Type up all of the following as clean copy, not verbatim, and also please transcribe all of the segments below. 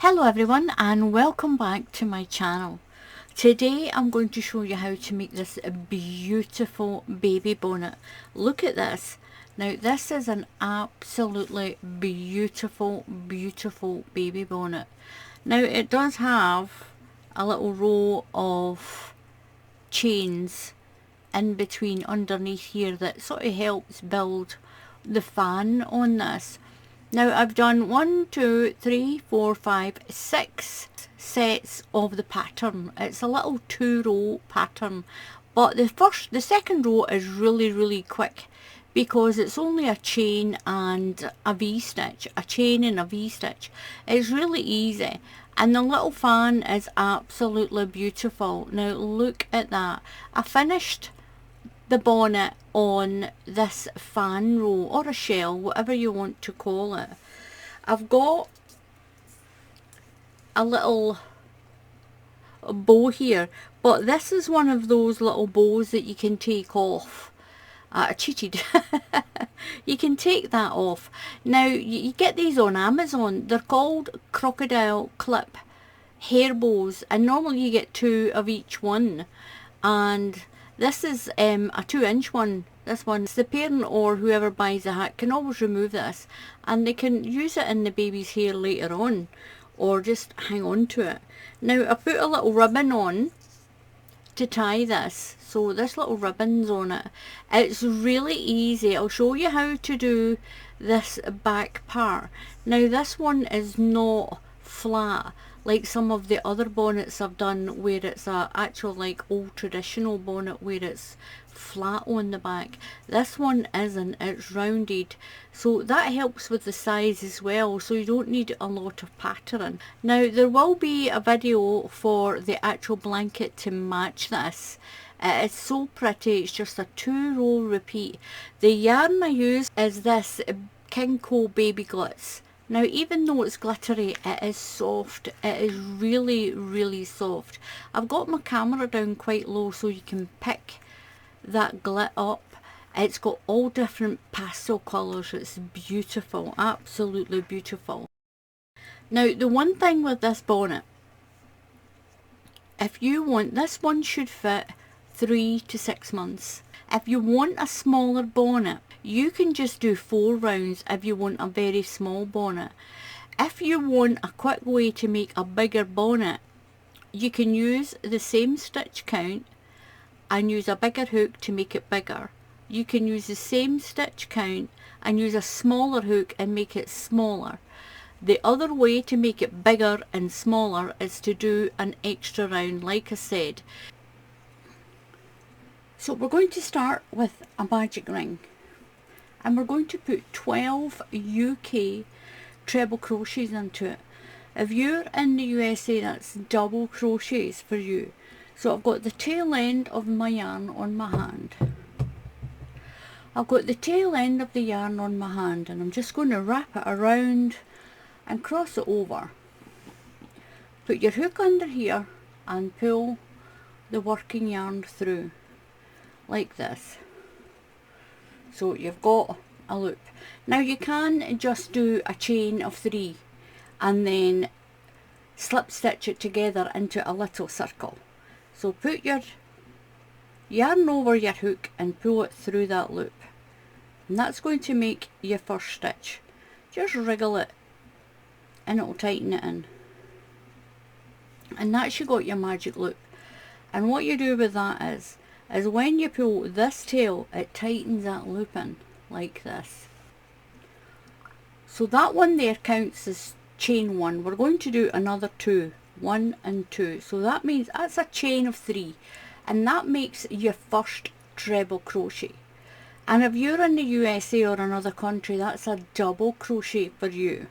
Hello everyone and welcome back to my channel. Today I'm going to show you how to make this beautiful baby bonnet. Look at this. Now this is an absolutely beautiful baby bonnet. Now it does have a little row of chains in between underneath here that sort of helps build the fan on this. Now I've done 1, 2, 3, 4, 5, 6 sets of the pattern. It's a little 2-row pattern, but the second row is really quick because it's only a chain and a V-stitch, a chain and a V-stitch. It's really easy, and the little fan is absolutely beautiful. Now look at that. I finished the bonnet on this fan row or a shell, whatever you want to call it. I've got a little bow here, but this is one of those little bows that you can take off. I cheated. You can take that off. Now you get these on Amazon. They're called crocodile clip hair bows, and normally you get 2 of each one, and this is a 2-inch one. This one, the parent or whoever buys the hat can always remove this and they can use it in the baby's hair later on or just hang on to it. Now I put a little ribbon on to tie this, so this little ribbon's on it. It's really easy. I'll show you how to do this back part. Now this one is not flat like some of the other bonnets I've done where it's a actual like old traditional bonnet where it's flat on the back. This one isn't, it's rounded, so that helps with the size as well, so you don't need a lot of pattern. Now there will be a video for the actual blanket to match this. It's so pretty. It's just a 2-row repeat. The yarn I use is this King Cole Baby Glitz. Now even though it's glittery, it is soft. It is really soft. I've got my camera down quite low so you can pick that glit up. It's got all different pastel colours. It's beautiful, absolutely beautiful. Now the one thing with this bonnet, if you want, this one should fit 3 to 6 months. If you want a smaller bonnet, you can just do 4 rounds if you want a very small bonnet. If you want a quick way to make a bigger bonnet, you can use the same stitch count and use a bigger hook to make it bigger. You can use the same stitch count and use a smaller hook and make it smaller. The other way to make it bigger and smaller is to do an extra round, like I said. So we're going to start with a magic ring, and we're going to put 12 UK treble crochets into it. If you're in the USA, that's double crochets for you. So I've got the tail end of my yarn on my hand. I've got the tail end of the yarn on my hand, and I'm just going to wrap it around and cross it over. Put your hook under here and pull the working yarn through like this. So you've got a loop. Now you can just do a chain of 3 and then slip stitch it together into a little circle. So put your yarn over your hook and pull it through that loop, and that's going to make your first stitch. Just wriggle it and it will tighten it in, and that's you got your magic loop. And what you do with that is when you pull this tail, it tightens that loop in like this. So that one there counts as chain 1. We're going to do another 2, 1 and 2, so that means that's a chain of 3, and that makes your first treble crochet. And if you're in the USA or another country, that's a double crochet for you.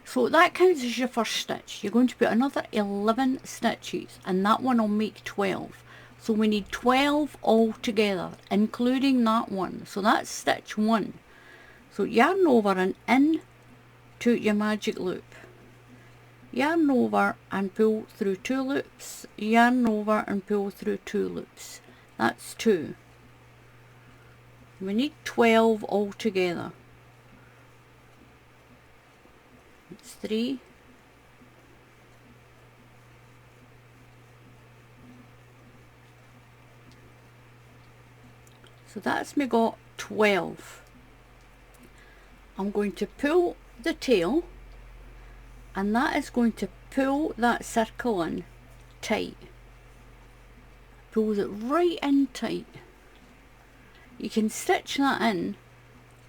So that counts as your first stitch. You're going to put another 11 stitches, and that one will make 12. So we need 12 all together, including that one. So that's stitch 1. So yarn over and in to your magic loop. Yarn over and pull through 2 loops. Yarn over and pull through 2 loops. That's 2. We need 12 all together. It's 3, So that's me got 12. I'm going to pull the tail, and that is going to pull that circle in tight. Pulls it right in tight. You can stitch that in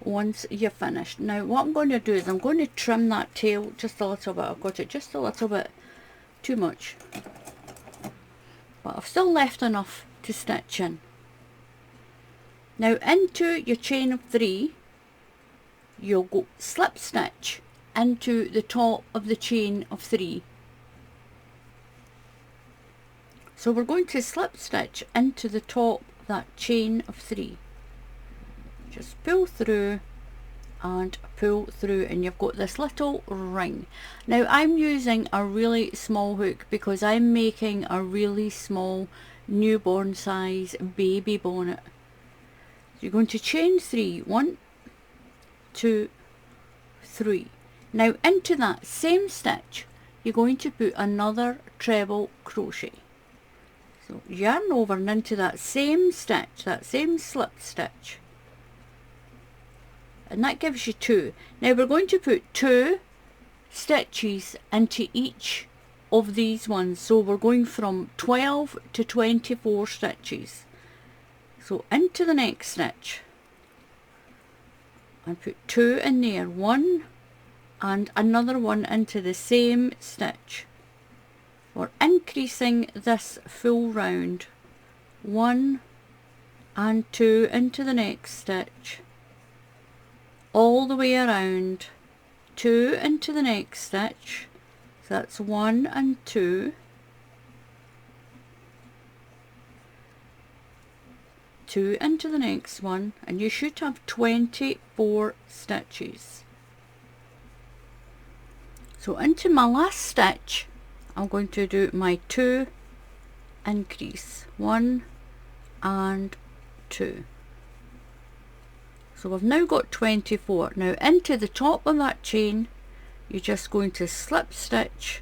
once you're finished. Now what I'm going to do is I'm going to trim that tail just a little bit. I've got it just a little bit too much, but I've still left enough to stitch in. Now into your chain of 3, you'll go slip stitch into the top of the chain of 3. So we're going to slip stitch into the top of that chain of 3. Just pull through and pull through, and you've got this little ring. Now I'm using a really small hook because I'm making a really small newborn size baby bonnet. You're going to chain 3, 1, 2, 3. Now into that same stitch you're going to put another treble crochet. So yarn over and into that same stitch, that same slip stitch, and that gives you 2. Now we're going to put 2 stitches into each of these ones, so we're going from 12 to 24 stitches. So into the next stitch and put 2 in there, 1 and another 1 into the same stitch. We're increasing this full round, 1 and 2 into the next stitch, all the way around, 2 into the next stitch, so that's 1 and 2, 2 into the next one, and you should have 24 stitches. So into my last stitch I'm going to do my 2 increase, 1 and 2. So we've now got 24. Now into the top of that chain you're just going to slip stitch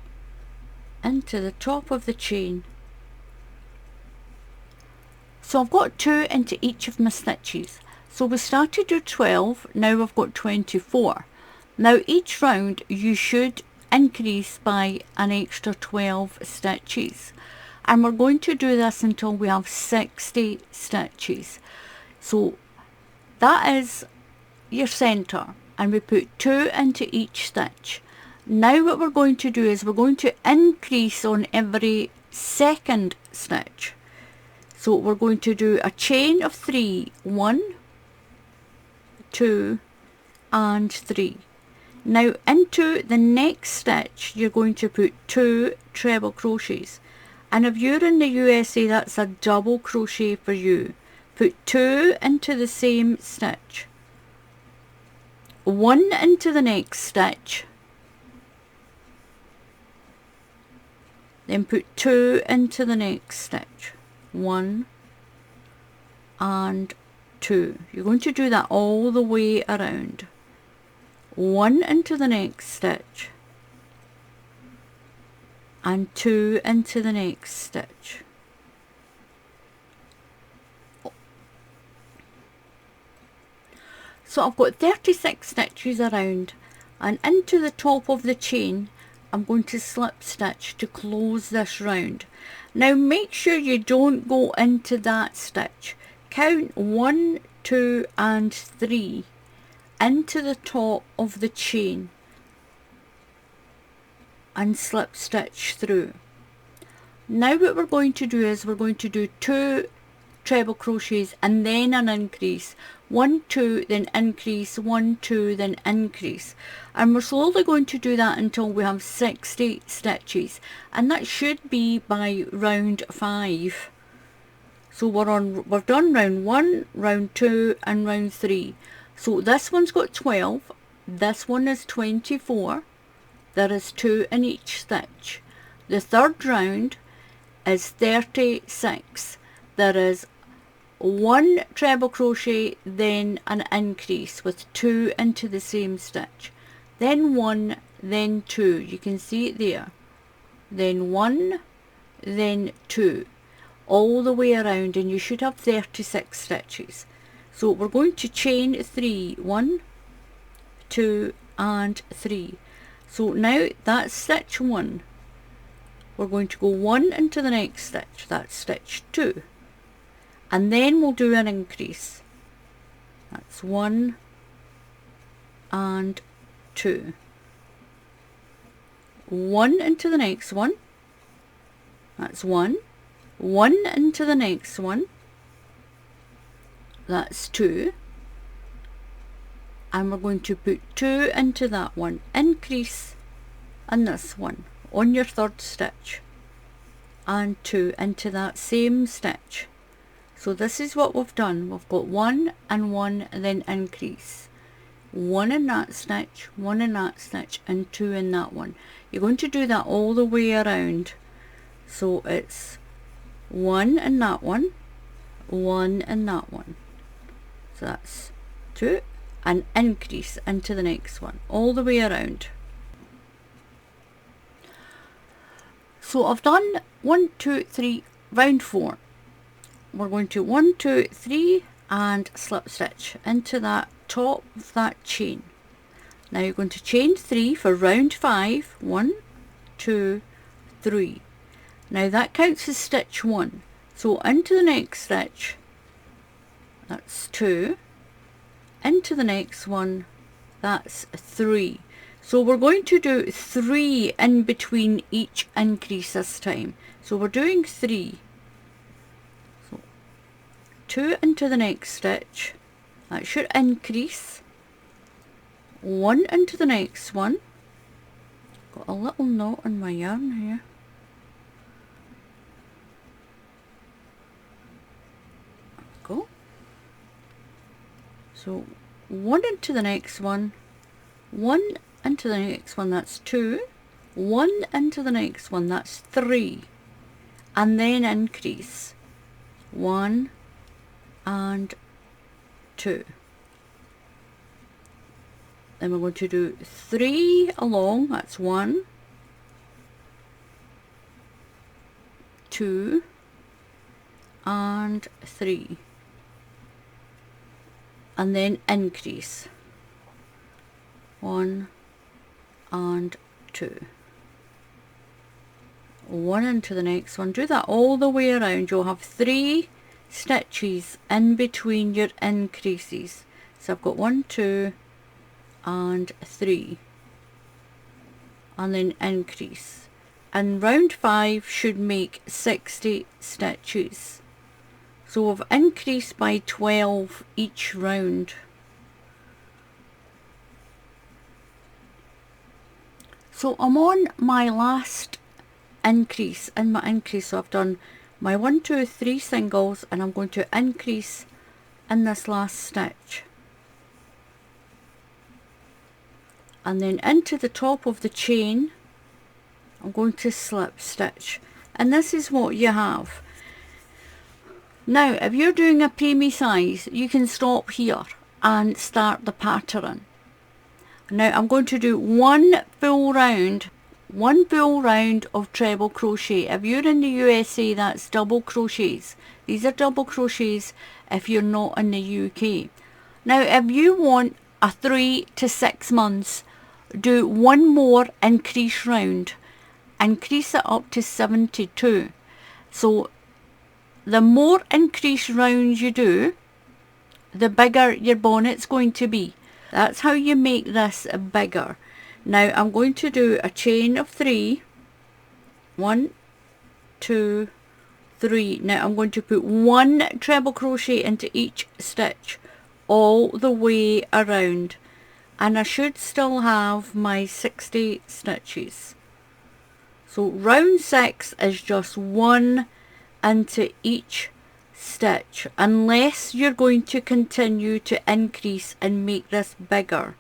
into the top of the chain. So I've got 2 into each of my stitches. So we started with 12, now we've got 24. Now each round you should increase by an extra 12 stitches, and we're going to do this until we have 60 stitches. So that is your centre, and we put 2 into each stitch. Now what we're going to do is we're going to increase on every second stitch. So we're going to do a chain of 3, 1, 2 and 3. Now into the next stitch you're going to put 2 treble crochets, and if you're in the USA that's a double crochet for you. Put 2 into the same stitch, 1 into the next stitch, then put 2 into the next stitch, 1 and 2. You're going to do that all the way around. 1 into the next stitch and 2 into the next stitch. So I've got 36 stitches around, and into the top of the chain I'm going to slip stitch to close this round. Now make sure you don't go into that stitch. Count 1, 2 and 3 into the top of the chain and slip stitch through. Now what we're going to do is we're going to do 2 treble crochets and then an increase, 1, 2, then increase, 1, 2, then increase, and we're slowly going to do that until we have 60 stitches, and that should be by round 5. So we've done round 1, round 2 and round 3. So this one's got 12, this one is 24, there is 2 in each stitch. The third round is 36, there is 1 treble crochet, then an increase with 2 into the same stitch, then 1, then 2, you can see it there, then 1, then 2, all the way around, and you should have 36 stitches. So we're going to chain 3, 1, 2 and 3. So now that's stitch 1. We're going to go 1 into the next stitch, that's stitch 2, and then we'll do an increase. That's 1 and 2. 1 into the next one, that's 1. 1 into the next one, that's 2. And we're going to put 2 into that one, increase in this one on your third stitch, and 2 into that same stitch. So this is what we've done. We've got 1 and 1 and then increase. 1 in that stitch, 1 in that stitch, and 2 in that one. You're going to do that all the way around. So it's 1 in that one, 1 in that one. So that's 2, and increase into the next one, all the way around. So I've done 1, 2, 3, round 4. We're going to 1, 2, 3 and slip stitch into that top of that chain. Now you're going to chain 3 for round 5. 1, 2, 3. Now that counts as stitch 1. So into the next stitch, that's 2. Into the next one, that's 3. So we're going to do 3 in between each increase this time. So we're doing 3. So 2 into the next stitch, that should increase. 1 into the next one. Got a little knot in my yarn here. Go. So 1 into the next one, 1 into the next one, that's 2, 1 into the next one, that's 3, and then increase 1 and 2. Then we're going to do 3 along, that's 1, 2 and 3, and then increase 1 and 2. 1 into the next one. Do that all the way around. You'll have 3 stitches in between your increases. So I've got 1, 2 and 3, and then increase, and round 5 should make 60 stitches. So we've increased by 12 each round. So I'm on my last increase. In my increase, so I've done my 1, 2, 3 singles, and I'm going to increase in this last stitch, and then into the top of the chain I'm going to slip stitch, and this is what you have. Now if you're doing a preemie size, you can stop here and start the pattern. Now I'm going to do one full round of treble crochet. If you're in the USA, that's double crochets. These are double crochets if you're not in the UK. Now if you want a 3 to 6 months, do one more increase round, increase it up to 72. So the more increase rounds you do, the bigger your bonnet's going to be. That's how you make this bigger. Now I'm going to do a chain of 3. 1, 2, 3. Now I'm going to put 1 treble crochet into each stitch all the way around, and I should still have my 60 stitches. So round 6 is just 1 into each stitch, unless you're going to continue to increase and make this bigger.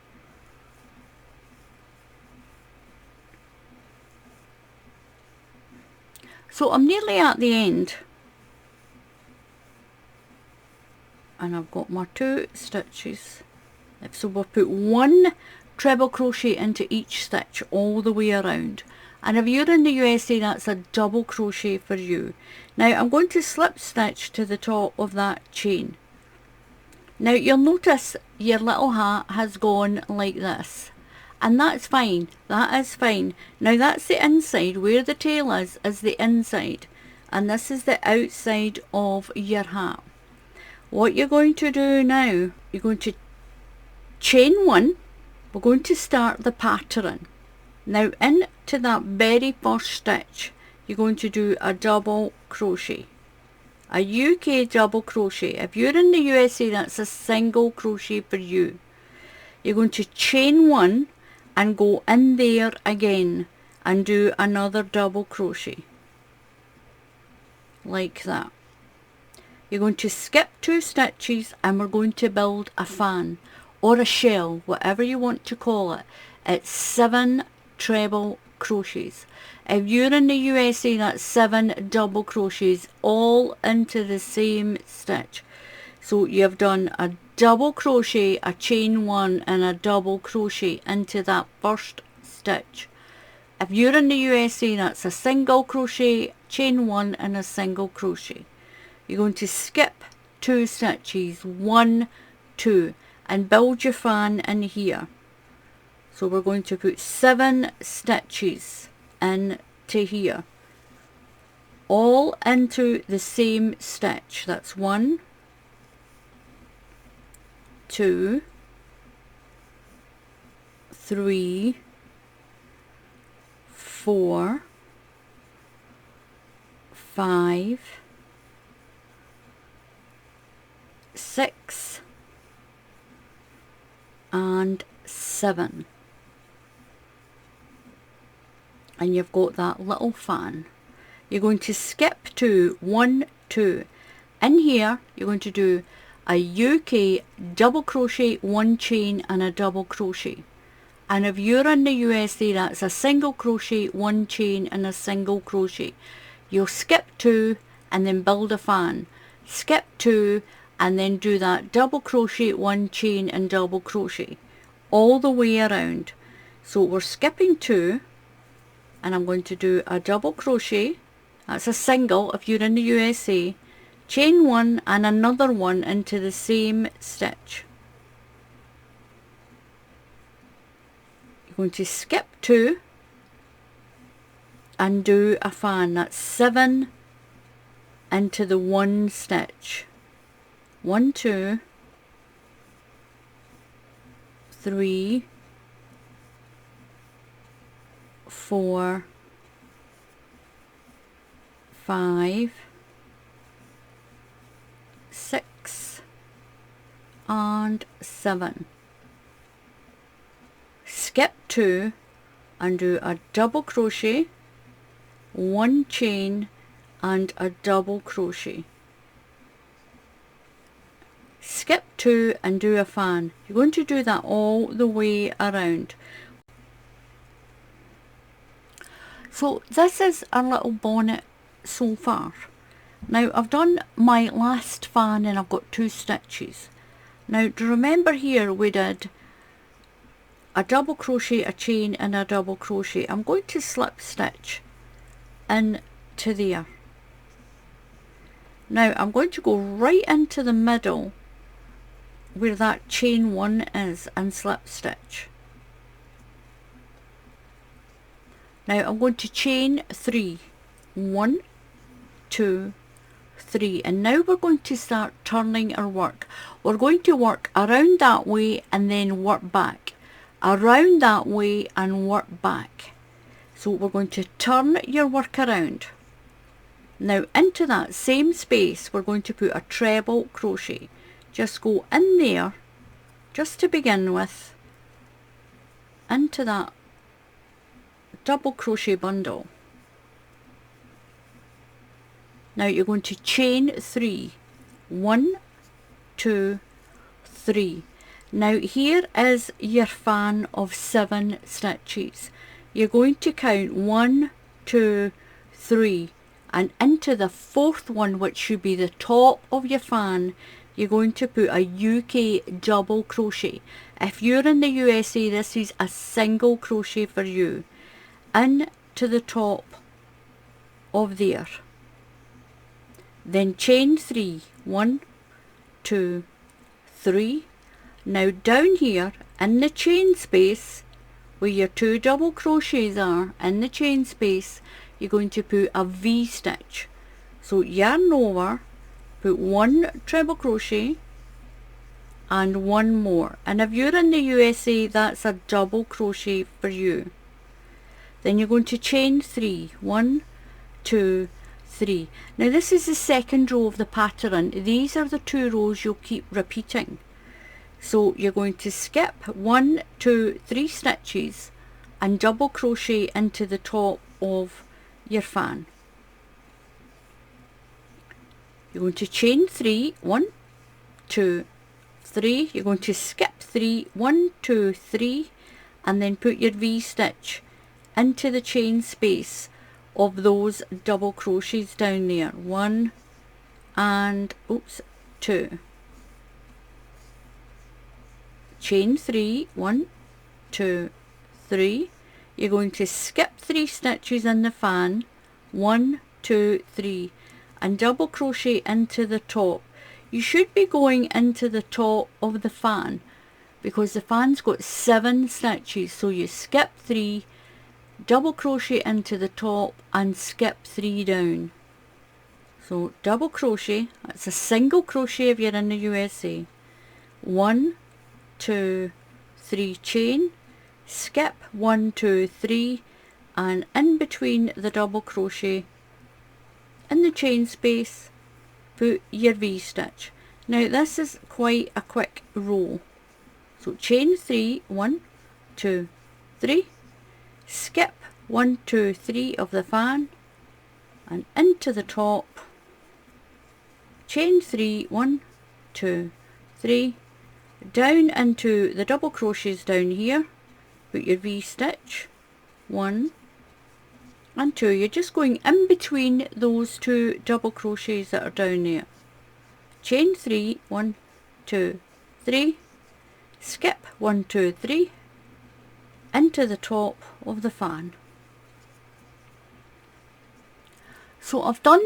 So I'm nearly at the end, and I've got my 2 stitches. So we'll put 1 treble crochet into each stitch all the way around, and if you're in the USA, that's a double crochet for you. Now I'm going to slip stitch to the top of that chain. Now you'll notice your little hat has gone like this, and that's fine, that is fine. Now that's the inside, where the tail is the inside, and this is the outside of your hat. What you're going to do now, you're going to chain one. We're going to start the pattern. Now into that very first stitch, you're going to do a double crochet, a UK double crochet. If you're in the USA, that's a single crochet for you. You're going to chain one and go in there again and do another double crochet like that. You're going to skip 2 stitches and we're going to build a fan or a shell, whatever you want to call it. It's 7 treble crochets. If you're in the USA, that's 7 double crochets all into the same stitch. So you've done a double crochet, a chain one, and a double crochet into that first stitch. If you're in the USA, that's a single crochet, chain one, and a single crochet. You're going to skip 2 stitches, 1, 2, and build your fan in here. So we're going to put 7 stitches into here, all into the same stitch. That's 1, 2, 3, 4, 5, 6, and 7. And you've got that little fan. You're going to skip to 1, 2. In here you're going to do a UK double crochet, 1 chain, and a double crochet. And if you're in the USA, that's a single crochet, 1 chain, and a single crochet. You'll skip 2 and then build a fan, skip 2 and then do that double crochet, 1 chain, and double crochet all the way around. So we're skipping 2, and I'm going to do a double crochet, that's a single if you're in the USA, chain 1 and another one into the same stitch. You're going to skip 2 and do a fan, that's 7 into the 1 stitch. 1, 2, 3, 4, 5, 6, and 7. Skip 2 and do a double crochet, 1 chain, and a double crochet. Skip 2 and do a fan. You're going to do that all the way around. So this is a little bonnet so far. Now I've done my last fan and I've got 2 stitches. Now do you remember here we did a double crochet, a chain, and a double crochet. I'm going to slip stitch into there. Now I'm going to go right into the middle where that chain 1 is and slip stitch. Now I'm going to chain 3, 1, 2, 3, and now we're going to start turning our work. We're going to work around that way and then work back, around that way and work back. So we're going to turn your work around. Now into that same space we're going to put a treble crochet. Just go in there, just to begin with, into that double crochet bundle. Now you're going to chain 3, 1, 2, 3. Now here is your fan of 7 stitches. You're going to count 1, 2, 3, and into the 4th one, which should be the top of your fan, you're going to put a UK double crochet. If you're in the USA, this is a single crochet for you. Into the top of there. Then chain 3, 1, 2, 3. Now down here in the chain space where your 2 double crochets are, in the chain space, you're going to put a V stitch. So yarn over, put 1 treble crochet and 1 more, and if you're in the USA, that's a double crochet for you. Then you're going to chain 3, 1, 2, 3. Now this is the second row of the pattern. These are the 2 rows you'll keep repeating. So you're going to skip 1, 2, 3 stitches and double crochet into the top of your fan. You're going to chain 3, 1, 2, 3. You're going to skip 3, 1, 2, 3, and then put your V stitch into the chain space of those double crochets down there. 1 and 2. Chain 3, 1, 2, 3. You're going to skip 3 stitches in the fan, 1, 2, 3, and double crochet into the top. You should be going into the top of the fan because the fan's got 7 stitches, so you skip 3, double crochet into the top and skip 3 down. So double crochet, that's a single crochet if you're in the USA. 1, 2, 3, chain, skip 1, 2, 3, and in between the double crochet in the chain space put your V stitch. Now this is quite a quick row, so chain 3, 1, 2, 3, skip 1, 2, 3 of the fan and into the top, chain 3, 1, 2, 3, down into the double crochets down here, put your V stitch, 1 and 2. You're just going in between those 2 double crochets that are down there. Chain 3, 1, 2, 3, skip 1, 2, 3, into the top of the fan. So I've done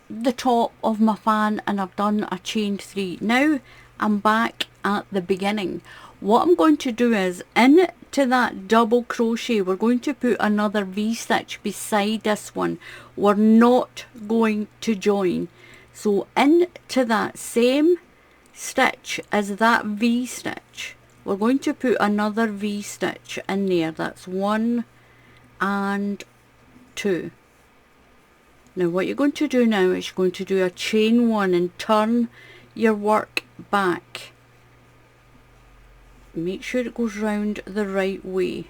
the top of my fan and I've done a chain 3. Now I'm back at the beginning. What I'm going to do is into that double crochet we're going to put another V stitch beside this one. We're not going to join. So into that same stitch as that V stitch we're going to put another V stitch in there. That's 1 and 2. Now what you're going to do now is you're going to do a chain 1 and turn your work back. Make sure it goes round the right way,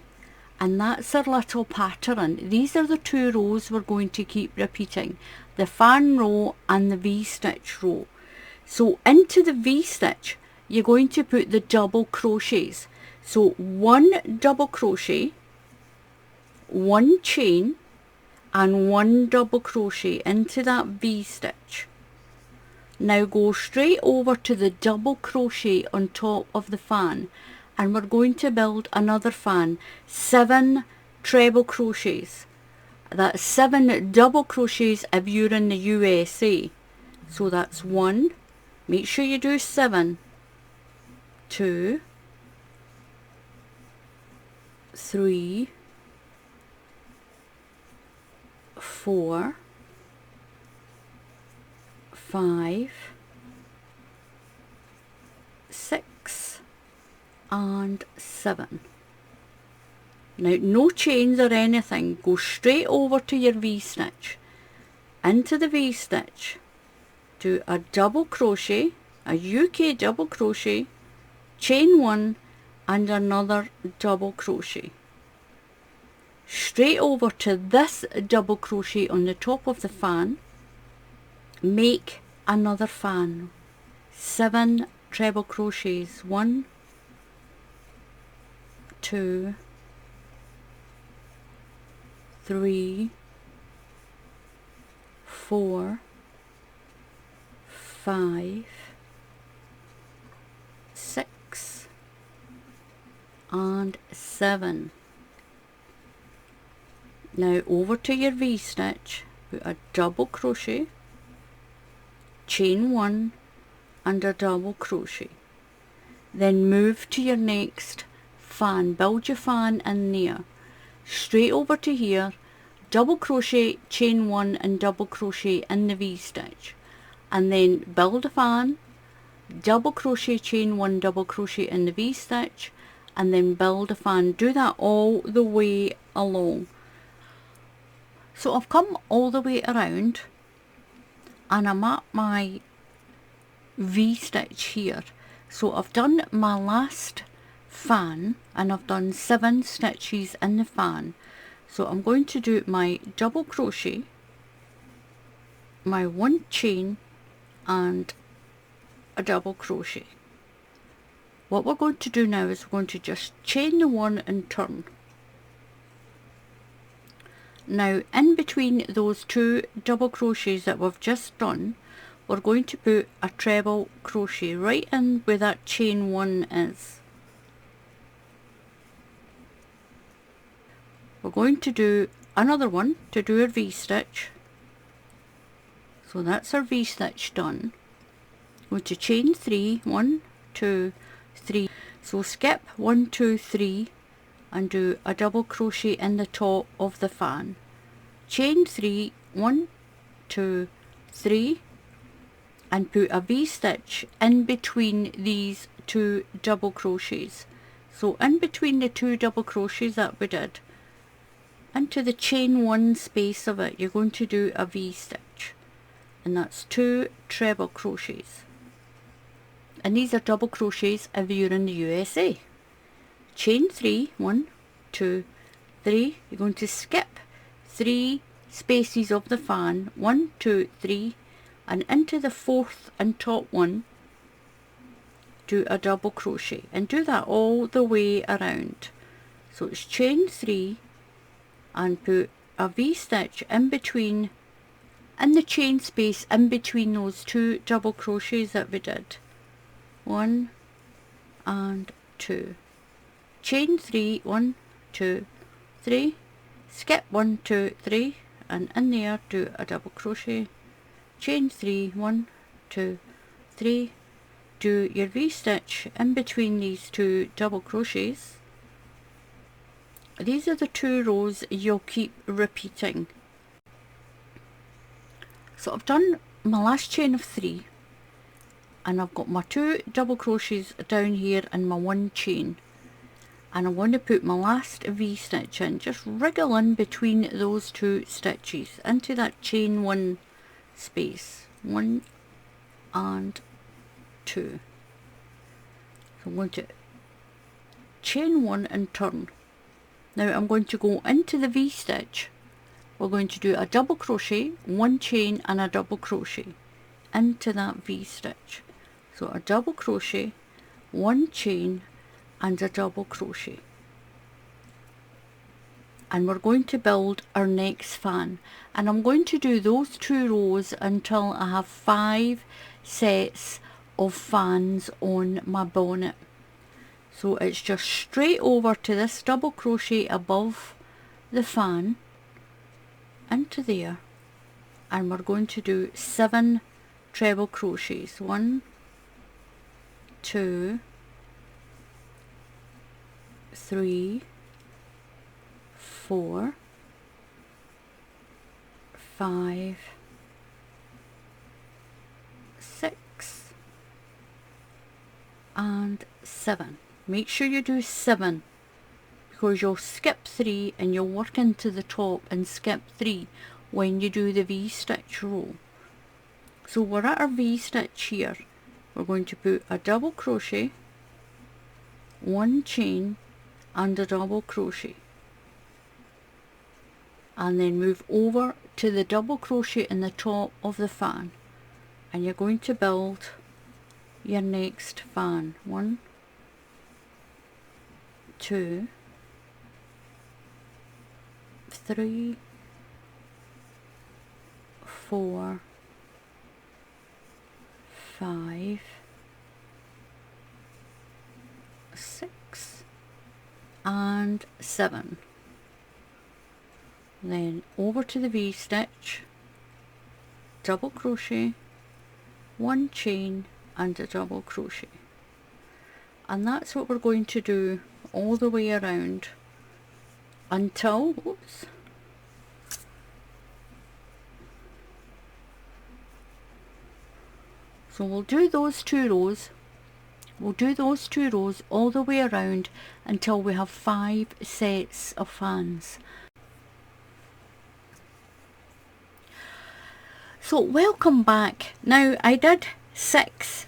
and that's our little pattern. These are the 2 rows we're going to keep repeating, the fan row and the V stitch row. So into the V stitch you're going to put the double crochets. So 1 double crochet, 1 chain and 1 double crochet into that V stitch. Now go straight over to the double crochet on top of the fan, and we're going to build another fan, 7 treble crochets. That's 7 double crochets if you're in the USA. So that's 1, make sure you do 7, 2, 3, 4, 5, 6 and 7. Now no chains or anything, go straight over to your V stitch, into the V stitch, do a double crochet, a UK double crochet, chain 1 and another double crochet, straight over to this double crochet on the top of the fan, make another fan, 7 treble crochets, 1, 2, 3, 4, 5, 6 and 7. Now over to your V stitch, put a double crochet, chain 1 and a double crochet, then move to your next fan, build your fan in there, straight over to here, double crochet, chain 1 and double crochet in the V-stitch, and then build a fan, double crochet, chain 1, double crochet in the V-stitch, and then build a fan. Do that all the way along. So I've come all the way around and I'm at my V-stitch here. So I've done my last fan and I've done 7 stitches in the fan. So I'm going to do my double crochet, my 1 chain and a double crochet. What we're going to do now is we're going to just chain the 1 and turn. Now in between those 2 double crochets that we've just done, we're going to put a treble crochet right in where that chain 1 is. We're going to do another one to do our V-stitch. So that's our V-stitch done. Going to chain 3, 1, 2, 3. So skip 1, 2, 3 and do a double crochet in the top of the fan. Chain 3, 1, 2, 3 and put a V-stitch in between these 2 double crochets. So in between the 2 double crochets that we did, into the chain 1 space of it, you're going to do a V-stitch, and that's 2 treble crochets. And these are double crochets if you're in the USA. Chain 3, 1, 2, 3. You're going to skip 3 spaces of the fan, 1, 2, 3, and into the 4th and top one, do a double crochet, and do that all the way around. So it's chain 3 and put a V-stitch in between, in the chain space in between those 2 double crochets that we did. 1 and 2. Chain 3, 1, 2, 3. Skip 1, 2, 3 and in there do a double crochet. Chain 3, 1, 2, 3. Do your V-stitch in between these 2 double crochets. These are the 2 rows you'll keep repeating. So I've done my last chain of 3 and I've got my 2 double crochets down here and my 1 chain, and I'm going to put my last V-stitch in, just wriggle in between those 2 stitches into that chain 1 space, 1 and 2. So I'm going to chain 1 and turn. Now I'm going to go into the V-stitch. We're going to do a double crochet, 1 chain and a double crochet into that V-stitch. So a double crochet, 1 chain and a double crochet. And we're going to build our next fan. And I'm going to do those 2 rows until I have 5 sets of fans on my bonnet. So it's just straight over to this double crochet above the fan, into there, and we're going to do 7 treble crochets. 1, 2, 3, 4, 5, 6 and 7. Make sure you do 7 because you'll skip 3 and you'll work into the top and skip 3 when you do the V-stitch row. So we're at our V-stitch here. We're going to put a double crochet, 1 chain and a double crochet, and then move over to the double crochet in the top of the fan, and you're going to build your next fan. 1, 2, 3, 4, 5, 6 and 7. Then over to the V-stitch, double crochet, 1 chain and a double crochet, And that's what we're going to do all the way around until, oops, so we'll do those 2 rows. We'll do those 2 rows all the way around until we have 5 sets of fans. So welcome back. Now I did 6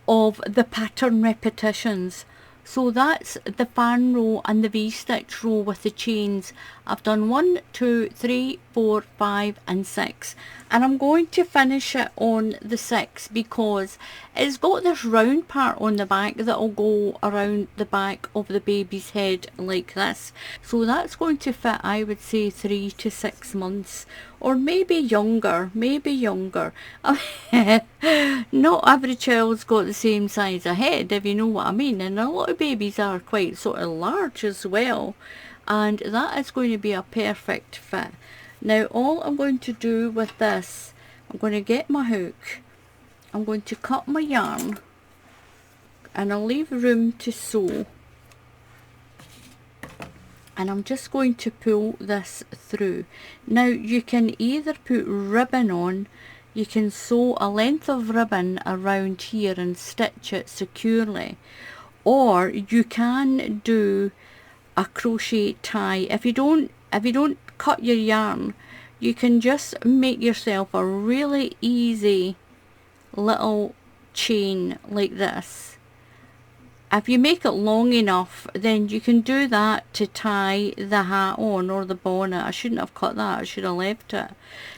of the pattern repetitions, so that's the fan row and the V-stitch row with the chains. I've done 1, 2, 3, 4, 5 and 6, and I'm going to finish it on the 6 because it's got this round part on the back that'll go around the back of the baby's head like this. So that's going to fit, I would say, 3 to 6 months, or maybe younger, maybe younger. Not every child's got the same size of head, if you know what I mean, and a lot of babies are quite sort of large as well, and that is going to be a perfect fit. Now all I'm going to do with this, I'm going to get my hook, I'm going to cut my yarn, and I'll leave room to sew, and I'm just going to pull this through. Now you can either put ribbon on, you can sew a length of ribbon around here and stitch it securely, or you can do a crochet tie. If you don't cut your yarn, you can just make yourself a really easy little chain like this. If you make it long enough, then you can do that to tie the hat on or the bonnet. I shouldn't have cut that, I should have left it.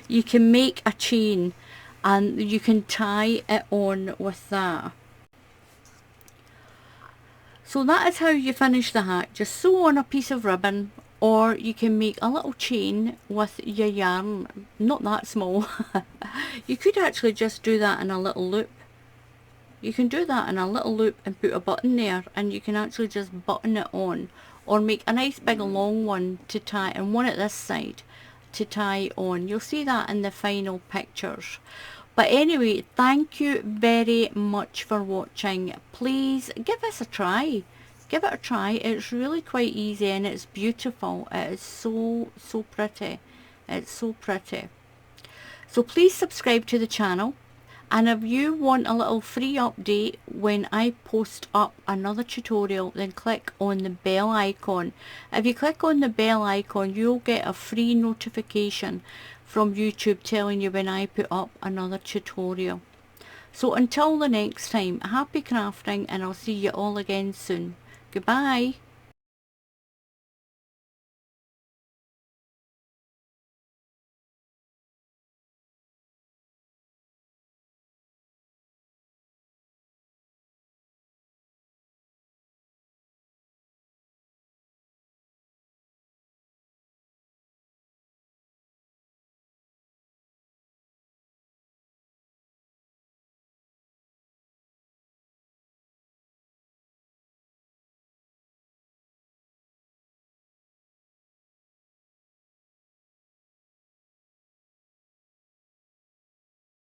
You can make a chain and you can tie it on with that. So that is how you finish the hat. Just sew on a piece of ribbon, or you can make a little chain with your yarn, not that small. You could actually just do that in a little loop. You can do that in a little loop and put a button there, and you can actually just button it on, or make a nice big long one to tie, and one at this side to tie on. You'll see that in the final pictures. But anyway, thank you very much for watching. Please give this a try. Give it a try. It's really quite easy and it's beautiful. It is so pretty. It's so pretty. So please subscribe to the channel. And if you want a little free update when I post up another tutorial, then click on the bell icon. If you click on the bell icon, you'll get a free notification from YouTube telling you when I put up another tutorial. So until the next time, happy crafting, and I'll see you all again soon. Goodbye.